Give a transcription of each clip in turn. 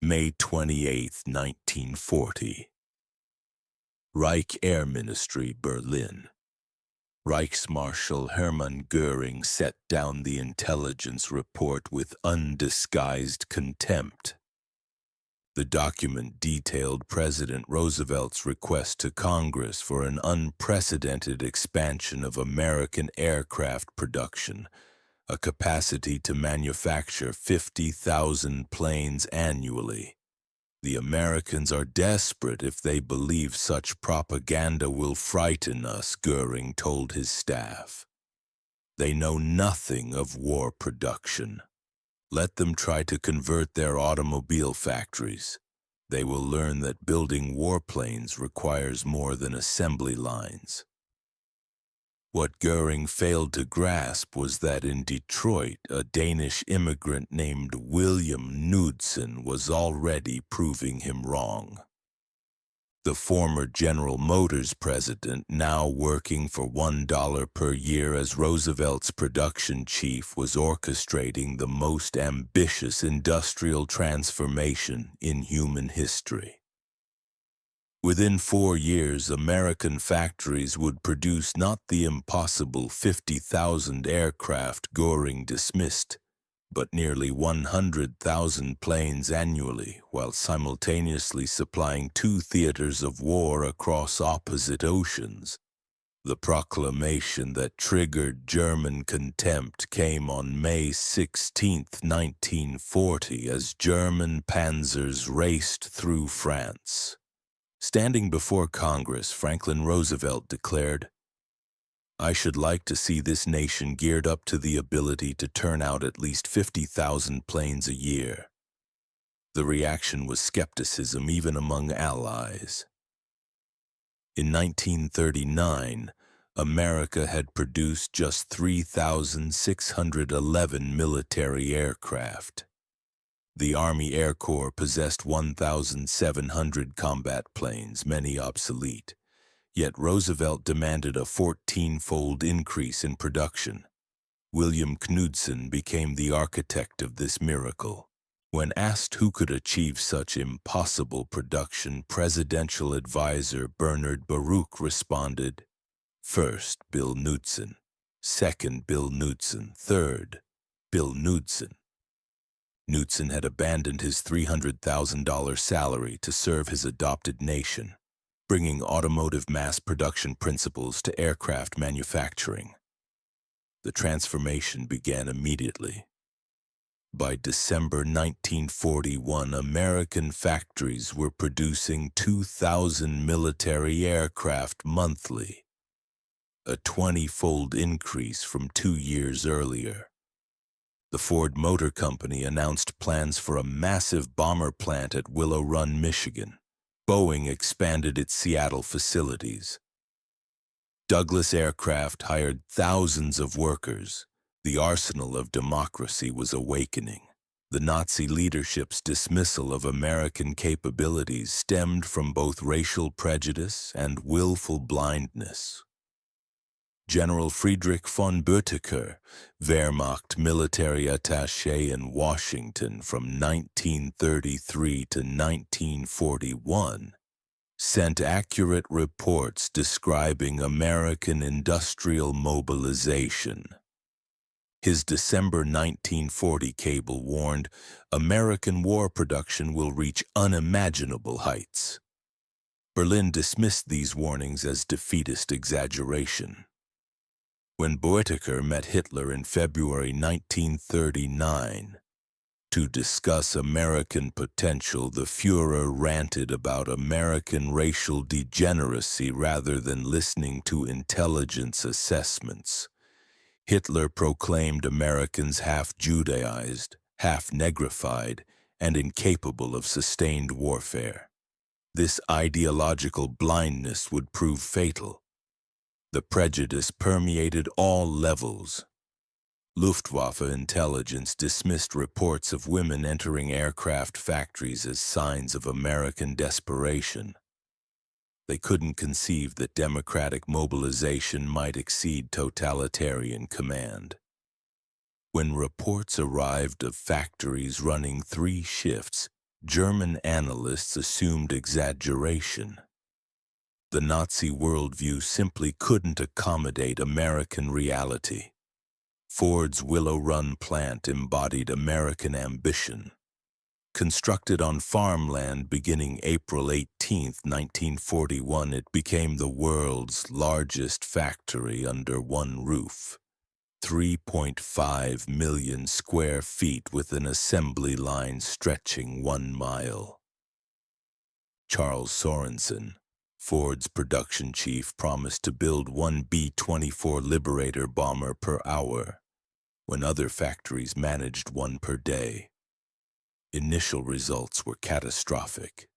May 28, 1940. Reich Air Ministry, Berlin. Reichsmarschall Hermann Göring set down the intelligence report with undisguised contempt. The document detailed President Roosevelt's request to Congress for an unprecedented expansion of American aircraft production, a capacity to manufacture 50,000 planes annually. The Americans are desperate if they believe such propaganda will frighten us, Göring told his staff. They know nothing of war production. Let them try to convert their automobile factories. They will learn that building warplanes requires more than assembly lines. What Göring failed to grasp was that in Detroit, a Danish immigrant named William Knudsen was already proving him wrong. The former General Motors president, now working for $1 per year as Roosevelt's production chief, was orchestrating the most ambitious industrial transformation in human history. Within 4 years, American factories would produce not the impossible 50,000 aircraft Göring dismissed, but nearly 100,000 planes annually, while simultaneously supplying 2 theaters of war across opposite oceans. The proclamation that triggered German contempt came on May 16, 1940, as German panzers raced through France. Standing before Congress, Franklin Roosevelt declared, "I should like to see this nation geared up to the ability to turn out at least 50,000 planes a year." The reaction was skepticism even among allies. In 1939, America had produced just 3,611 military aircraft. The Army Air Corps possessed 1,700 combat planes, many obsolete. Yet Roosevelt demanded a 14-fold increase in production. William Knudsen became the architect of this miracle. When asked who could achieve such impossible production, presidential advisor Bernard Baruch responded, "First, Bill Knudsen. Second, Bill Knudsen. Third, Bill Knudsen." Knudsen had abandoned his $300,000 salary to serve his adopted nation, bringing automotive mass production principles to aircraft manufacturing. The transformation began immediately. By December 1941, American factories were producing 2,000 military aircraft monthly, a 20-fold increase from 2 years earlier. The Ford Motor Company announced plans for a massive bomber plant at Willow Run, Michigan. Boeing expanded its Seattle facilities. Douglas Aircraft hired thousands of workers. The arsenal of democracy was awakening. The Nazi leadership's dismissal of American capabilities stemmed from both racial prejudice and willful blindness. General Friedrich von Boetticher, Wehrmacht military attaché in Washington from 1933 to 1941, sent accurate reports describing American industrial mobilization. His December 1940 cable warned, "American war production will reach unimaginable heights." Berlin dismissed these warnings as defeatist exaggeration. When Boetticher met Hitler in February 1939 to discuss American potential, the Führer ranted about American racial degeneracy rather than listening to intelligence assessments. Hitler proclaimed Americans half Judaized, half negrified, and incapable of sustained warfare. This ideological blindness would prove fatal. The prejudice permeated all levels. Luftwaffe intelligence dismissed reports of women entering aircraft factories as signs of American desperation. They couldn't conceive that democratic mobilization might exceed totalitarian command. When reports arrived of factories running 3 shifts, German analysts assumed exaggeration. The Nazi worldview simply couldn't accommodate American reality. Ford's Willow Run plant embodied American ambition. Constructed on farmland beginning April 18, 1941, it became the world's largest factory under one roof. 3.5 million square feet with an assembly line stretching 1 mile. Charles Sorensen, Ford's production chief, promised to build one B-24 Liberator bomber per hour, when other factories managed one per day. Initial results were catastrophic.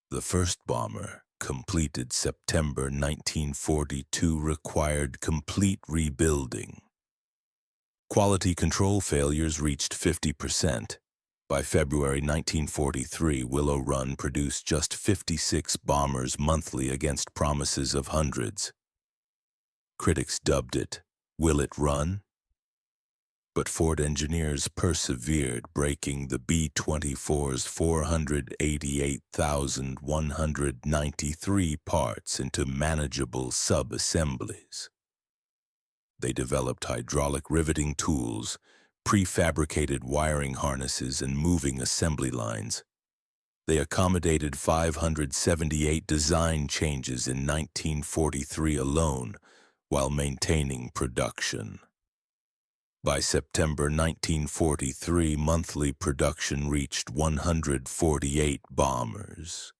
The first bomber, completed September 1942, required complete rebuilding. Quality control failures reached 50%. By February 1943, Willow Run produced just 56 bombers monthly against promises of hundreds. Critics dubbed it, "Will it run?" But Ford engineers persevered, breaking the B-24's 488,193 parts into manageable sub-assemblies. They developed hydraulic riveting tools, prefabricated wiring harnesses, and moving assembly lines. They accommodated 578 design changes in 1943 alone, while maintaining production. By September 1943, monthly production reached 148 bombers.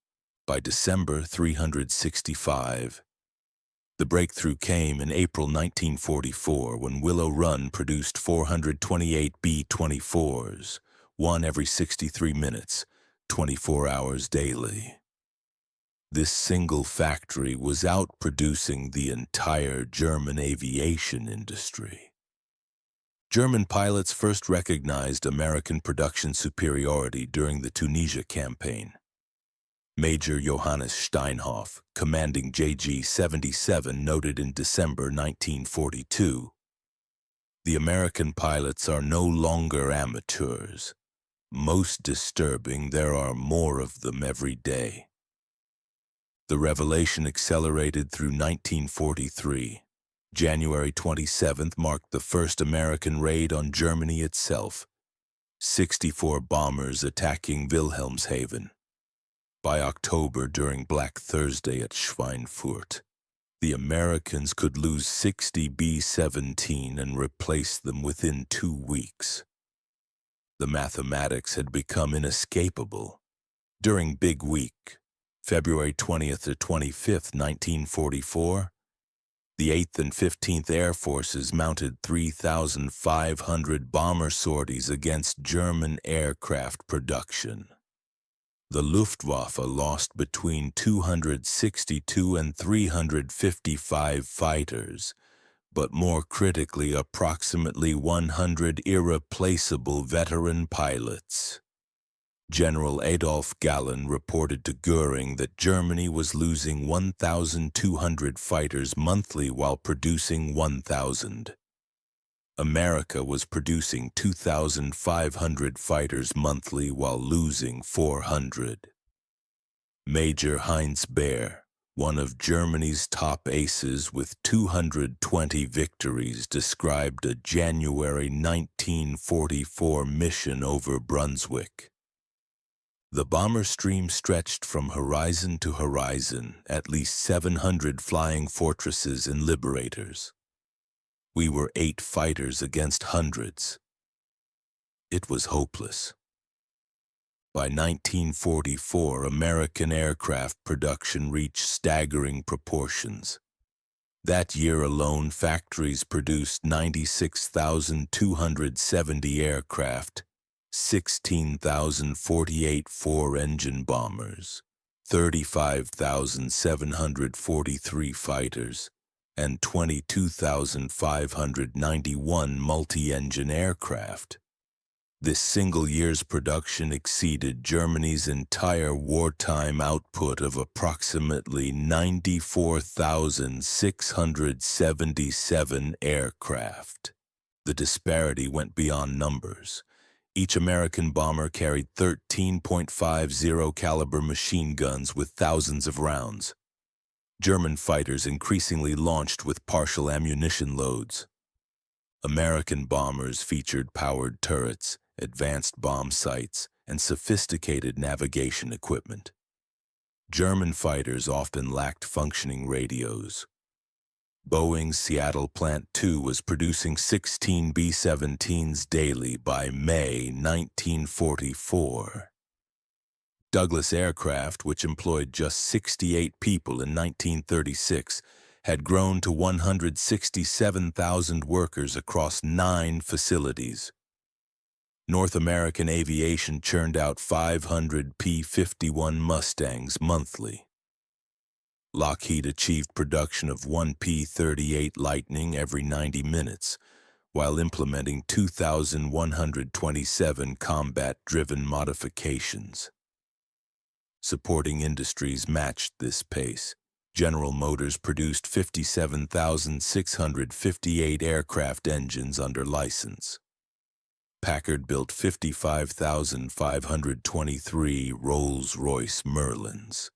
By December, 365. The breakthrough came in April 1944 when Willow Run produced 428 B-24s, one every 63 minutes, 24 hours daily. This single factory was outproducing the entire German aviation industry. German pilots first recognized American production superiority during the Tunisia campaign. Major Johannes Steinhoff, commanding JG-77, noted in December 1942, "The American pilots are no longer amateurs. Most disturbing, there are more of them every day." The revelation accelerated through 1943. January 27th marked the first American raid on Germany itself. 64 bombers attacking Wilhelmshaven. By October, during Black Thursday at Schweinfurt, the Americans could lose 60 B-17 and replace them within 2 weeks. The mathematics had become inescapable. During Big Week, February 20th to 25th, 1944, the 8th and 15th Air Forces mounted 3,500 bomber sorties against German aircraft production. The Luftwaffe lost between 262 and 355 fighters, but more critically, approximately 100 irreplaceable veteran pilots. General Adolf Galland reported to Göring that Germany was losing 1,200 fighters monthly while producing 1,000. America was producing 2,500 fighters monthly while losing 400. Major Heinz Baer, one of Germany's top aces with 220 victories, described a January 1944 mission over Brunswick. The bomber stream stretched from horizon to horizon, at least 700 flying fortresses and liberators. We were 8 fighters against hundreds. It was hopeless. By 1944, American aircraft production reached staggering proportions. That year alone, factories produced 96,270 aircraft, 16,048 four-engine bombers, 35,743 fighters, and 22,591 multi-engine aircraft. This single year's production exceeded Germany's entire wartime output of approximately 94,677 aircraft. The disparity went beyond numbers. Each American bomber carried 13.50 caliber machine guns with thousands of rounds. German fighters increasingly launched with partial ammunition loads. American bombers featured powered turrets, advanced bomb sights, and sophisticated navigation equipment. German fighters often lacked functioning radios. Boeing's Seattle Plant 2 was producing 16 B-17s daily by May 1944. Douglas Aircraft, which employed just 68 people in 1936, had grown to 167,000 workers across 9 facilities. North American Aviation churned out 500 P-51 Mustangs monthly. Lockheed achieved production of 1 P-38 Lightning every 90 minutes, while implementing 2,127 combat-driven modifications. Supporting industries matched this pace. General Motors produced 57,658 aircraft engines under license. Packard built 55,523 Rolls-Royce Merlins.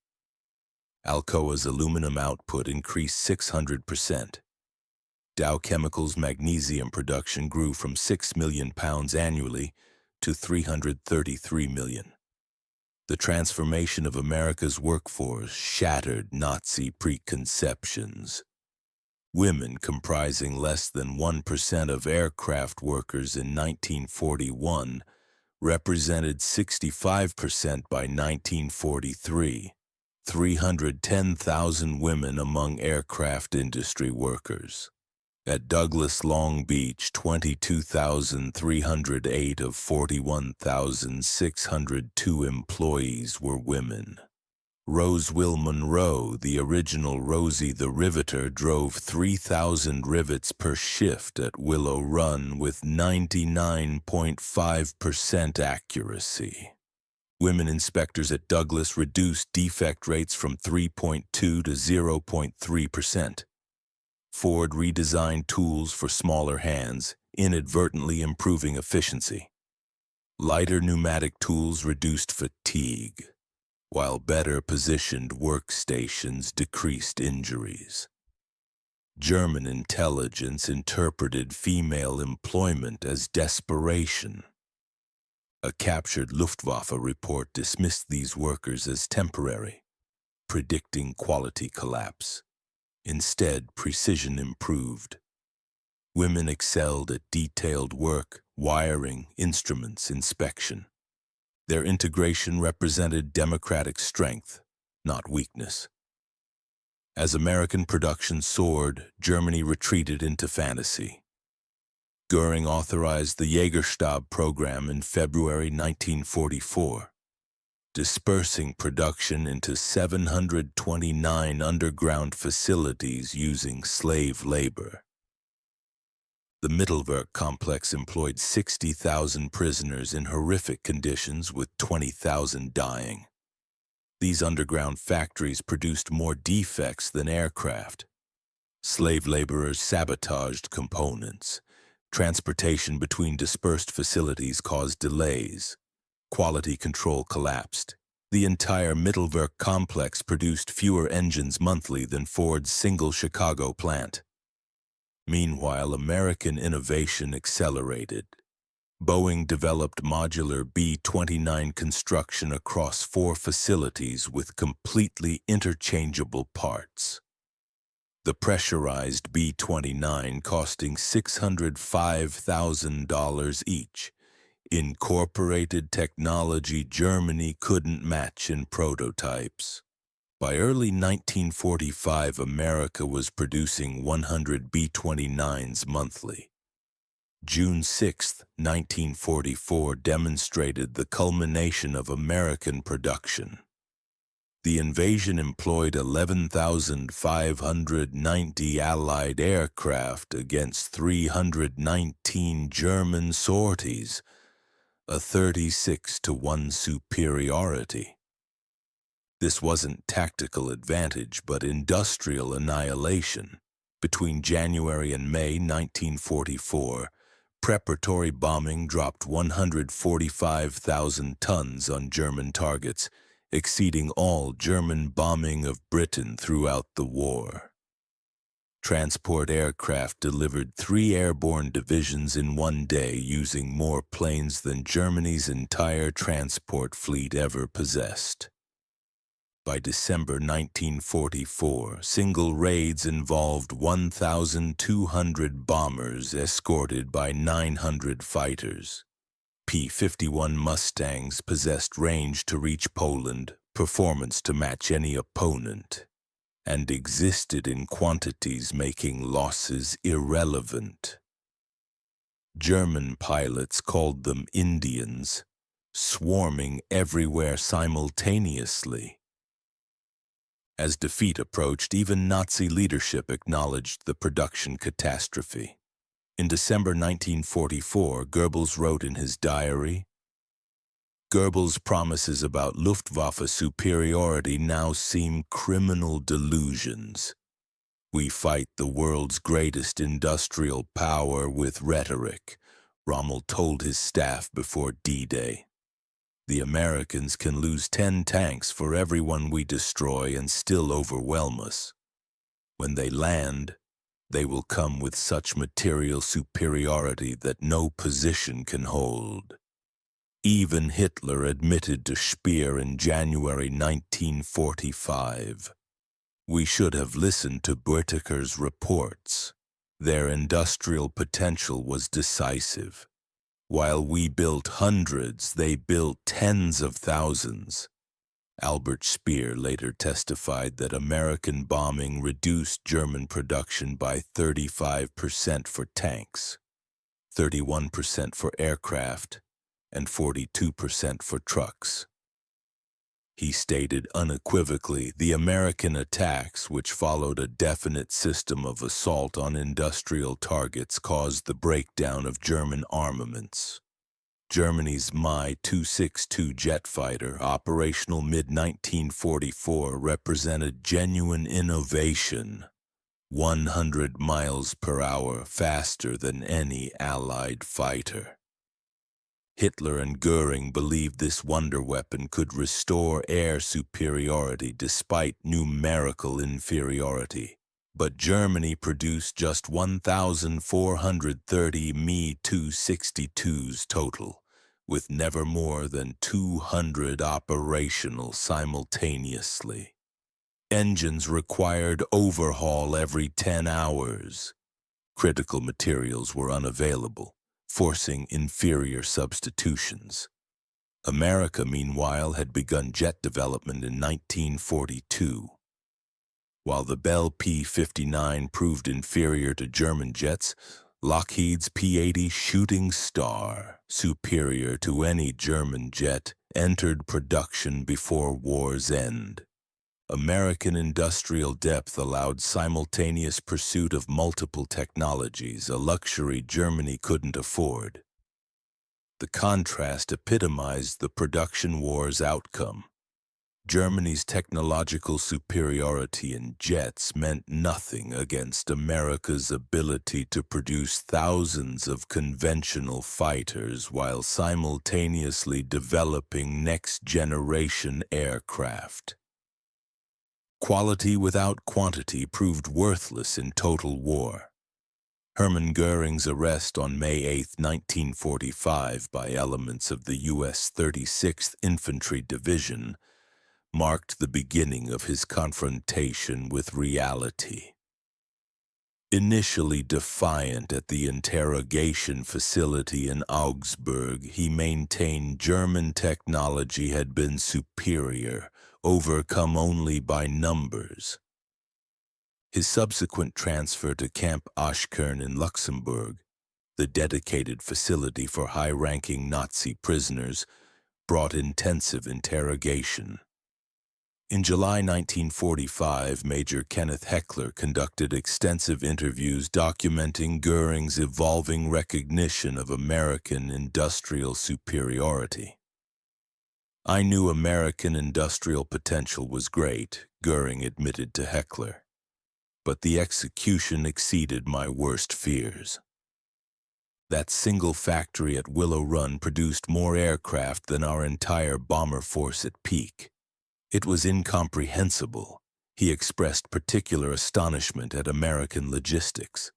Alcoa's aluminum output increased 600%. Dow Chemical's magnesium production grew from 6 million pounds annually to 333 million. The transformation of America's workforce shattered Nazi preconceptions. Women, comprising less than 1% of aircraft workers in 1941, represented 65% by 1943. 310,000 women among aircraft industry workers. At Douglas Long Beach, 22,308 of 41,602 employees were women. Roseville Monroe, the original Rosie the Riveter, drove 3,000 rivets per shift at Willow Run with 99.5% accuracy. Women inspectors at Douglas reduced defect rates from 3.2 to 0.3%. Ford redesigned tools for smaller hands, inadvertently improving efficiency. Lighter pneumatic tools reduced fatigue, while better positioned workstations decreased injuries. German intelligence interpreted female employment as desperation. A captured Luftwaffe report dismissed these workers as temporary, predicting quality collapse. Instead, precision improved. Women excelled at detailed work, wiring, instruments, inspection. Their integration represented democratic strength, not weakness. As American production soared, Germany retreated into fantasy. Göring authorized the Jägerstab program in February 1944, dispersing production into 729 underground facilities using slave labor. The Mittelwerk complex employed 60,000 prisoners in horrific conditions with 20,000 dying. These underground factories produced more defects than aircraft. Slave laborers sabotaged components. Transportation between dispersed facilities caused delays. Quality control collapsed. The entire Mittelwerk complex produced fewer engines monthly than Ford's single Chicago plant. Meanwhile, American innovation accelerated. Boeing developed modular B-29 construction across 4 facilities with completely interchangeable parts. The pressurized B-29 costing $605,000 each, incorporated technology Germany couldn't match in prototypes. By early 1945, America was producing 100 B-29s monthly. June 6, 1944 demonstrated the culmination of American production. The invasion employed 11,590 Allied aircraft against 319 German sorties, a 36-to-1 superiority. This wasn't tactical advantage, but industrial annihilation. Between January and May 1944, Preparatory bombing dropped 145,000 tons on German targets, exceeding all German bombing of Britain throughout the war. Transport aircraft delivered 3 airborne divisions in one day using more planes than Germany's entire transport fleet ever possessed. By December 1944, single raids involved 1,200 bombers escorted by 900 fighters. P-51 Mustangs possessed range to reach Poland, performance to match any opponent, and existed in quantities making losses irrelevant. German pilots called them Indians, swarming everywhere simultaneously. As defeat approached, even Nazi leadership acknowledged the production catastrophe. In December 1944, Goebbels wrote in his diary, "Goebbels' promises about Luftwaffe superiority now seem criminal delusions. We fight the world's greatest industrial power with rhetoric," Rommel told his staff before D-Day. "The Americans can lose 10 tanks for everyone we destroy and still overwhelm us. When they land, they will come with such material superiority that no position can hold." Even Hitler admitted to Speer in January 1945. "We should have listened to Bürtiker's reports. Their industrial potential was decisive. While we built hundreds, they built tens of thousands." Albert Speer later testified that American bombing reduced German production by 35% for tanks, 31% for aircraft, and 42% for trucks. He stated unequivocally the American attacks, which followed a definite system of assault on industrial targets, caused the breakdown of German armaments. Germany's Mi-262 jet fighter, operational mid-1944, represented genuine innovation, 100 miles per hour faster than any Allied fighter. Hitler and Göring believed this wonder weapon could restore air superiority despite numerical inferiority. But Germany produced just 1,430 Mi-262s total, with never more than 200 operational simultaneously. Engines required overhaul every 10 hours. Critical materials were unavailable, forcing inferior substitutions. America, meanwhile, had begun jet development in 1942. While the Bell P-59 proved inferior to German jets, Lockheed's P-80 Shooting Star, superior to any German jet, entered production before war's end. American industrial depth allowed simultaneous pursuit of multiple technologies, a luxury Germany couldn't afford. The contrast epitomized the production war's outcome. Germany's technological superiority in jets meant nothing against America's ability to produce thousands of conventional fighters while simultaneously developing next-generation aircraft. Quality without quantity proved worthless in total war. Hermann Göring's arrest on May 8, 1945 by elements of the U.S. 36th Infantry Division marked the beginning of his confrontation with reality. Initially defiant at the interrogation facility in Augsburg, he maintained German technology had been superior, overcome only by numbers. His subsequent transfer to Camp Ashkern in Luxembourg, the dedicated facility for high-ranking Nazi prisoners, brought intensive interrogation. In July 1945, Major Kenneth Heckler conducted extensive interviews documenting Göring's evolving recognition of American industrial superiority. "I knew American industrial potential was great," Göring admitted to Heckler, "but the execution exceeded my worst fears." That single factory at Willow Run produced more aircraft than our entire bomber force at peak. It was incomprehensible. He expressed particular astonishment at American logistics.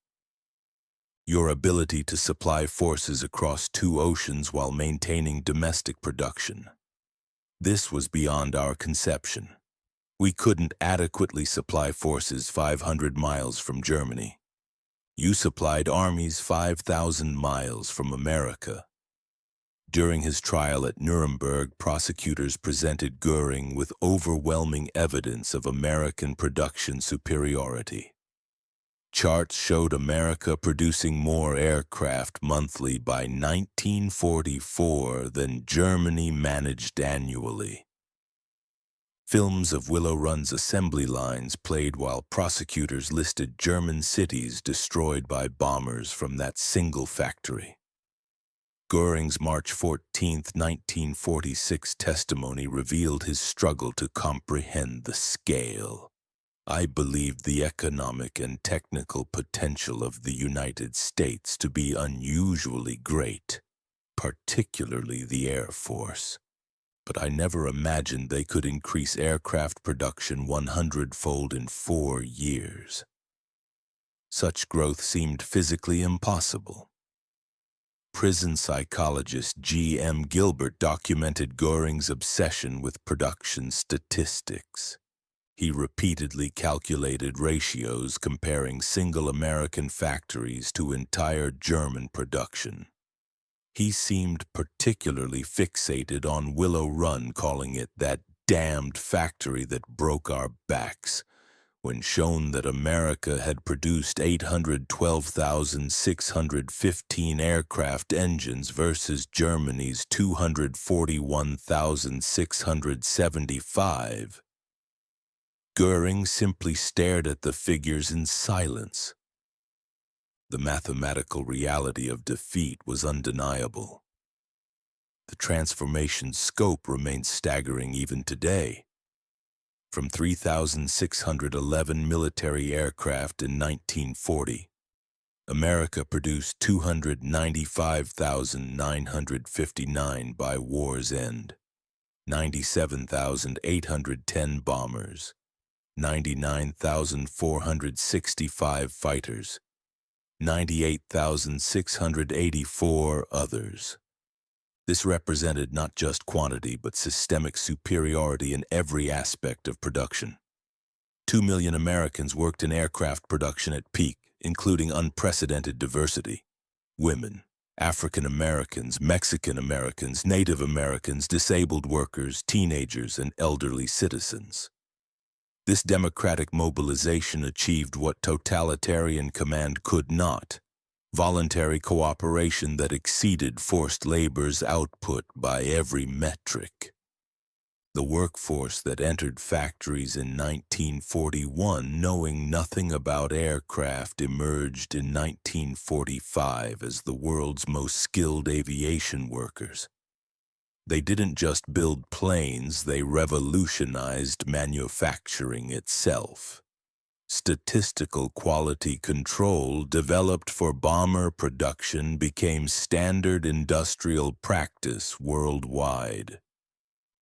Your ability to supply forces across 2 oceans while maintaining domestic production. This was beyond our conception. We couldn't adequately supply forces 500 miles from Germany. You supplied armies 5,000 miles from America. During his trial at Nuremberg, prosecutors presented Göring with overwhelming evidence of American production superiority. Charts showed America producing more aircraft monthly by 1944 than Germany managed annually. Films of Willow Run's assembly lines played while prosecutors listed German cities destroyed by bombers from that single factory. Göring's March 14, 1946 testimony revealed his struggle to comprehend the scale. I believed the economic and technical potential of the United States to be unusually great, particularly the Air Force. But I never imagined they could increase aircraft production 100-fold in 4 years. Such growth seemed physically impossible. Prison psychologist G.M. Gilbert documented Göring's obsession with production statistics. He repeatedly calculated ratios comparing single American factories to entire German production. He seemed particularly fixated on Willow Run, calling it that damned factory that broke our backs, when shown that America had produced 812,615 aircraft engines versus Germany's 241,675. Göring simply stared at the figures in silence. The mathematical reality of defeat was undeniable. The transformation's scope remains staggering even today. From 3,611 military aircraft in 1940, America produced 295,959 by war's end, 97,810 bombers, 99,465 fighters, 98,684 others. This represented not just quantity but systemic superiority in every aspect of production. 2 million Americans worked in aircraft production at peak, including unprecedented diversity. Women, African Americans, Mexican Americans, Native Americans, disabled workers, teenagers, and elderly citizens. This democratic mobilization achieved what totalitarian command could not: voluntary cooperation that exceeded forced labor's output by every metric. The workforce that entered factories in 1941 knowing nothing about aircraft emerged in 1945 as the world's most skilled aviation workers. They didn't just build planes, they revolutionized manufacturing itself. Statistical quality control developed for bomber production became standard industrial practice worldwide.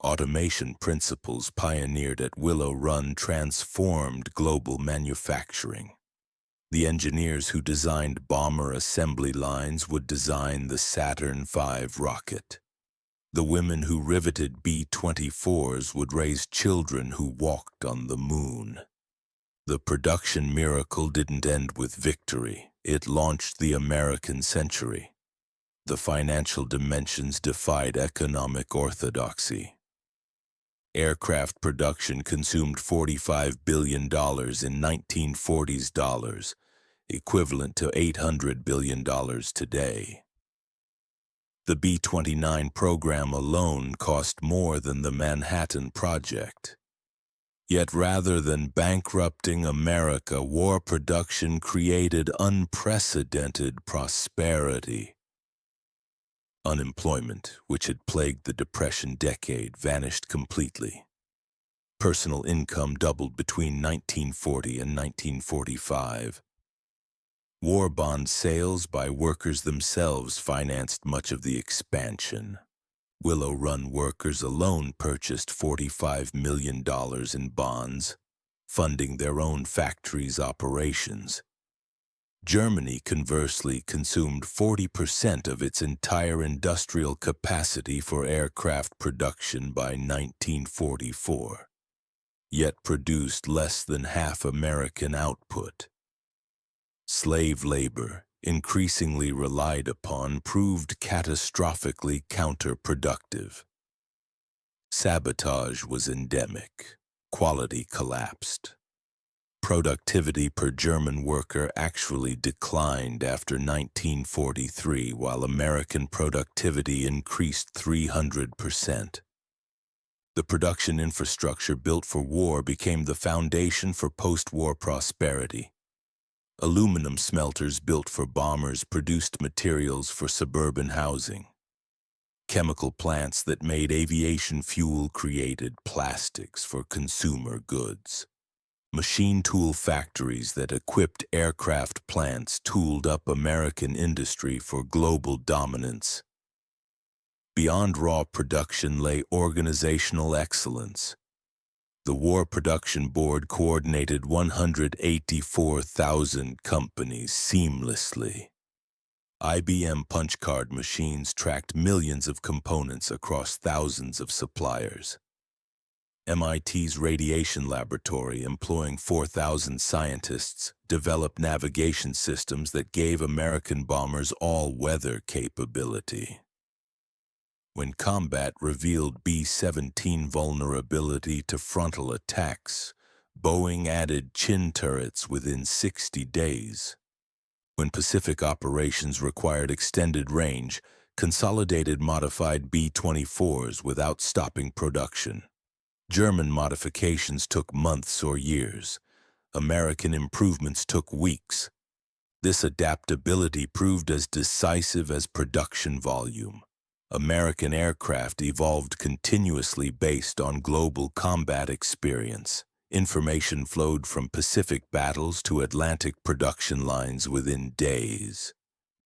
Automation principles pioneered at Willow Run transformed global manufacturing. The engineers who designed bomber assembly lines would design the Saturn V rocket. The women who riveted B-24s would raise children who walked on the moon. The production miracle didn't end with victory. It launched the American century. The financial dimensions defied economic orthodoxy. Aircraft production consumed $45 billion in 1940s dollars, equivalent to $800 billion today. The B-29 program alone cost more than the Manhattan Project. Yet rather than bankrupting America, war production created unprecedented prosperity. Unemployment, which had plagued the Depression decade, vanished completely. Personal income doubled between 1940 and 1945. War bond sales by workers themselves financed much of the expansion. Willow Run workers alone purchased $45 million in bonds, funding their own factories' operations. Germany, conversely, consumed 40% of its entire industrial capacity for aircraft production by 1944, yet produced less than half American output. Slave labor, increasingly relied upon, proved catastrophically counterproductive. Sabotage was endemic. Quality collapsed. Productivity per German worker actually declined after 1943, while American productivity increased 300%. The production infrastructure built for war became the foundation for post-war prosperity. Aluminum smelters built for bombers produced materials for suburban housing. Chemical plants that made aviation fuel created plastics for consumer goods. Machine tool factories that equipped aircraft plants tooled up American industry for global dominance. Beyond raw production lay organizational excellence. The War Production Board coordinated 184,000 companies seamlessly. IBM punch card machines tracked millions of components across thousands of suppliers. MIT's radiation laboratory, employing 4,000 scientists, developed navigation systems that gave American bombers all-weather capability. When combat revealed B-17 vulnerability to frontal attacks, Boeing added chin turrets within 60 days. When Pacific operations required extended range, Consolidated modified B-24s without stopping production. German modifications took months or years. American improvements took weeks. This adaptability proved as decisive as production volume. American aircraft evolved continuously based on global combat experience. Information flowed from Pacific battles to Atlantic production lines within days.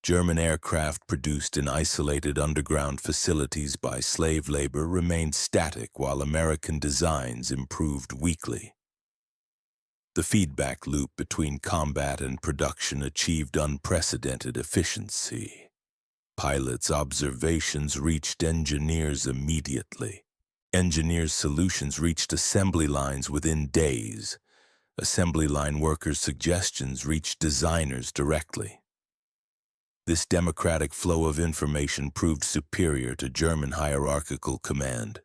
German aircraft produced in isolated underground facilities by slave labor remained static while American designs improved weekly. The feedback loop between combat and production achieved unprecedented efficiency. Pilots' observations reached engineers immediately. Engineers' solutions reached assembly lines within days. Assembly line workers' suggestions reached designers directly. This democratic flow of information proved superior to German hierarchical command.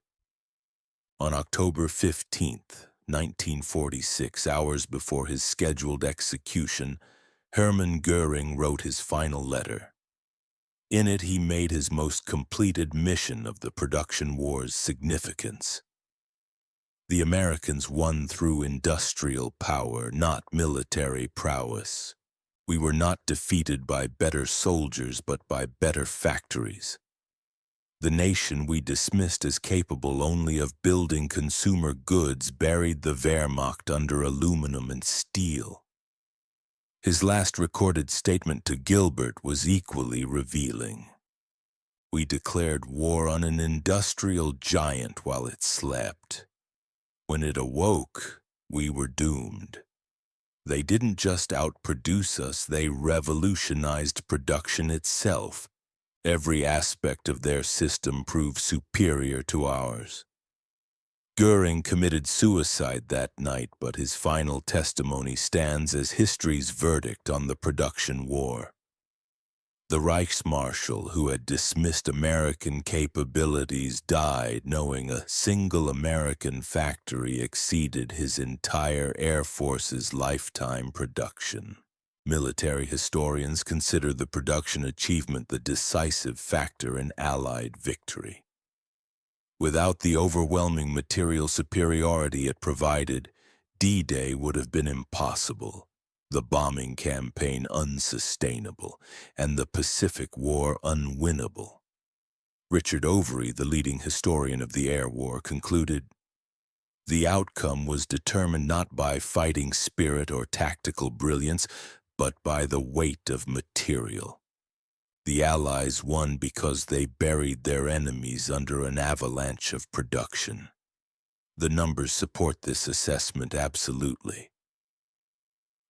On October 15, 1946, hours before his scheduled execution, Hermann Göring wrote his final letter. In it, he made his most complete admission of the production war's significance. The Americans won through industrial power, not military prowess. We were not defeated by better soldiers, but by better factories. The nation we dismissed as capable only of building consumer goods buried the Wehrmacht under aluminum and steel. His last recorded statement to Gilbert was equally revealing. We declared war on an industrial giant while it slept. When it awoke, we were doomed. They didn't just outproduce us, they revolutionized production itself. Every aspect of their system proved superior to ours. Göring committed suicide that night, but his final testimony stands as history's verdict on the production war. The Reichsmarshal, who had dismissed American capabilities, died knowing a single American factory exceeded his entire Air Force's lifetime production. Military historians consider the production achievement the decisive factor in Allied victory. Without the overwhelming material superiority it provided, D-Day would have been impossible, the bombing campaign unsustainable, and the Pacific War unwinnable. Richard Overy, the leading historian of the air war, concluded, "The outcome was determined not by fighting spirit or tactical brilliance, but by the weight of material. The Allies won because they buried their enemies under an avalanche of production. The numbers support this assessment absolutely.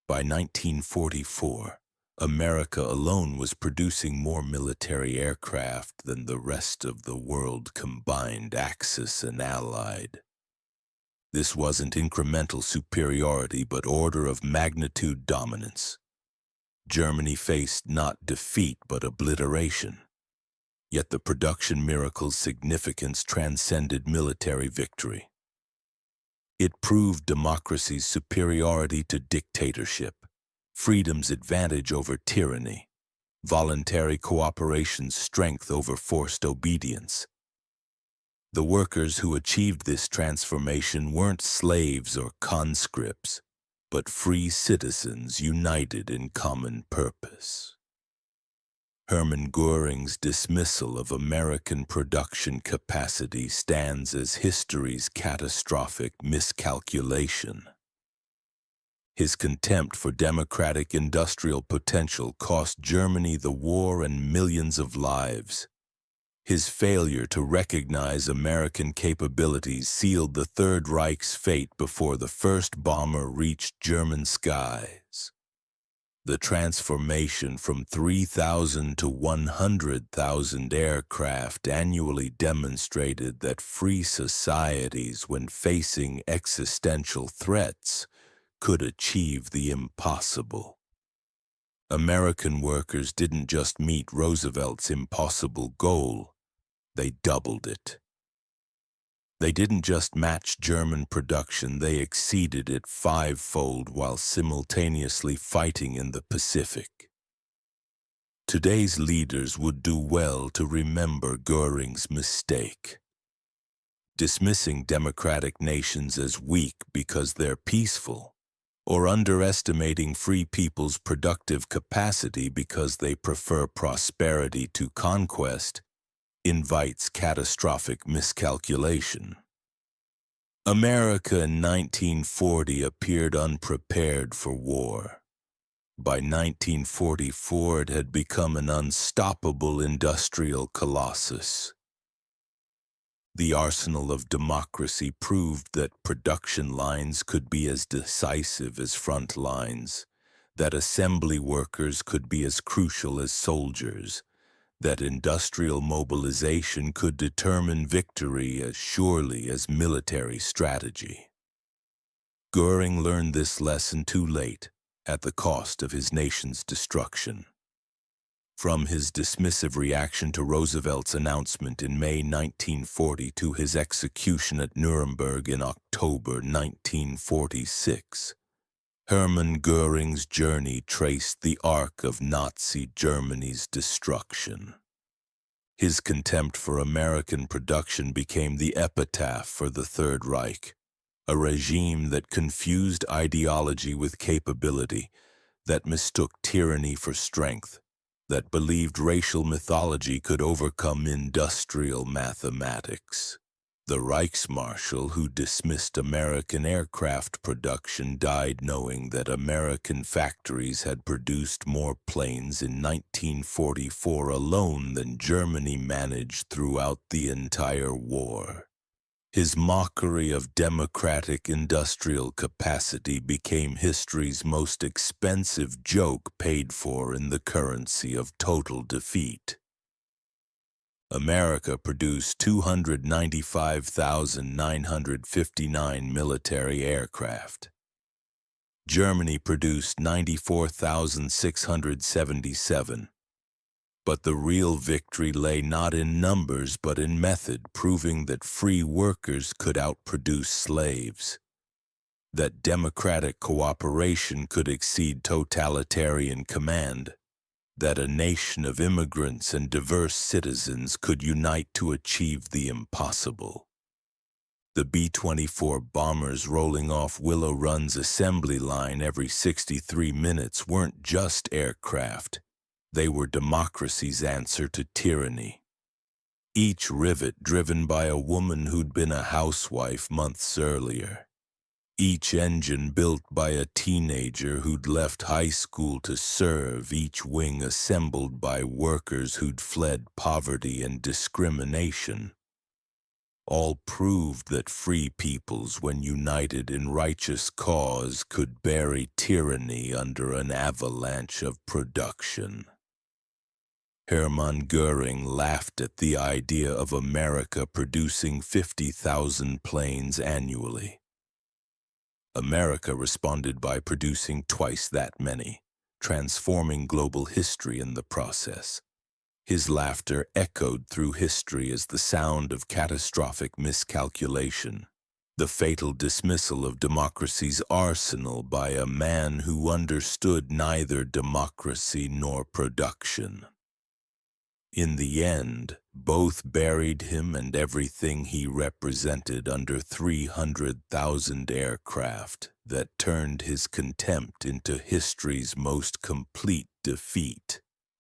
By 1944, America alone was producing more military aircraft than the rest of the world combined, Axis and Allied. This wasn't incremental superiority, but order of magnitude dominance. Germany faced not defeat, but obliteration. Yet the production miracle's significance transcended military victory. It proved democracy's superiority to dictatorship, freedom's advantage over tyranny, voluntary cooperation's strength over forced obedience. The workers who achieved this transformation weren't slaves or conscripts, but free citizens united in common purpose. Hermann Göring's dismissal of American production capacity stands as history's catastrophic miscalculation. His contempt for democratic industrial potential cost Germany the war and millions of lives. His failure to recognize American capabilities sealed the Third Reich's fate before the first bomber reached German skies. The transformation from 3,000 to 100,000 aircraft annually demonstrated that free societies, when facing existential threats, could achieve the impossible. American workers didn't just meet Roosevelt's impossible goal, they doubled it. They didn't just match German production, they exceeded it fivefold while simultaneously fighting in the Pacific. Today's leaders would do well to remember Göring's mistake. Dismissing democratic nations as weak because they're peaceful, or underestimating free people's productive capacity because they prefer prosperity to conquest, invites catastrophic miscalculation. America in 1940 appeared unprepared for war. By 1944, it had become an unstoppable industrial colossus. The arsenal of democracy proved that production lines could be as decisive as front lines, that assembly workers could be as crucial as soldiers, that industrial mobilization could determine victory as surely as military strategy. Göring learned this lesson too late, at the cost of his nation's destruction. From his dismissive reaction to Roosevelt's announcement in May 1940 to his execution at Nuremberg in October 1946, Hermann Göring's journey traced the arc of Nazi Germany's destruction. His contempt for American production became the epitaph for the Third Reich, a regime that confused ideology with capability, that mistook tyranny for strength, that believed racial mythology could overcome industrial mathematics. The Reichsmarshal who dismissed American aircraft production died knowing that American factories had produced more planes in 1944 alone than Germany managed throughout the entire war. His mockery of democratic industrial capacity became history's most expensive joke, paid for in the currency of total defeat. America produced 295,959 military aircraft. Germany produced 94,677. But the real victory lay not in numbers but in method, proving that free workers could outproduce slaves, that democratic cooperation could exceed totalitarian command, that a nation of immigrants and diverse citizens could unite to achieve the impossible. The B-24 bombers rolling off Willow Run's assembly line every 63 minutes weren't just aircraft. They were democracy's answer to tyranny. Each rivet driven by a woman who'd been a housewife months earlier. Each engine built by a teenager who'd left high school to serve, each wing assembled by workers who'd fled poverty and discrimination. All proved that free peoples, when united in righteous cause, could bury tyranny under an avalanche of production. Hermann Göring laughed at the idea of America producing 50,000 planes annually. America responded by producing twice that many, transforming global history in the process. His laughter echoed through history as the sound of catastrophic miscalculation, the fatal dismissal of democracy's arsenal by a man who understood neither democracy nor production. In the end, both buried him and everything he represented under 300,000 aircraft that turned his contempt into history's most complete defeat.